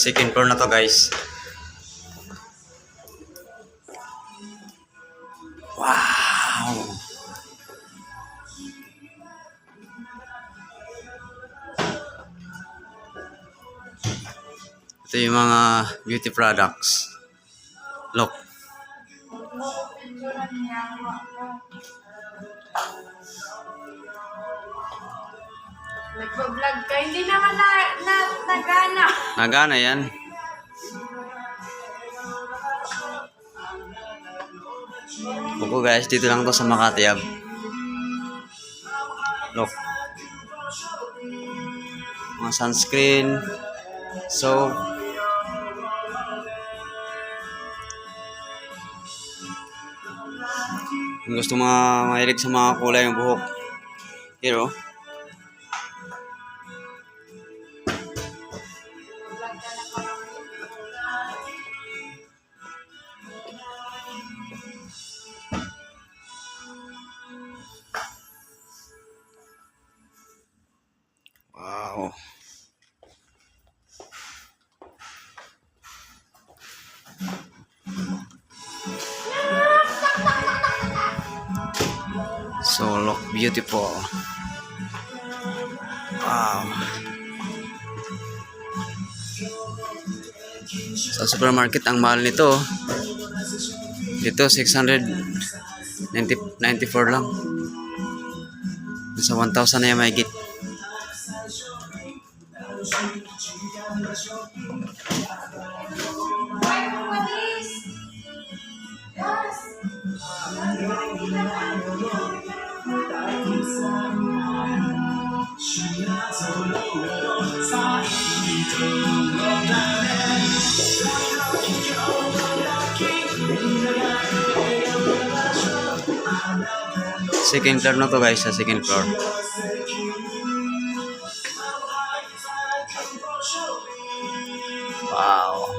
Second floor na to, guys. Wow! Ito yung mga beauty products. Look. Nagpa-vlog ka, hindi naman nagana. Nagana yan. Buko guys, dito lang to sa Makati. Look. Mga sunscreen. So, kung gusto mahilig sa mga kulay ng buhok, here oh. Wow. So look beautiful. Wow. Sa supermarket ang mahal nito. Dito 694 lang. Sa 1,000 na yung mahigit. Second floor na to guys, sa second floor. Wow.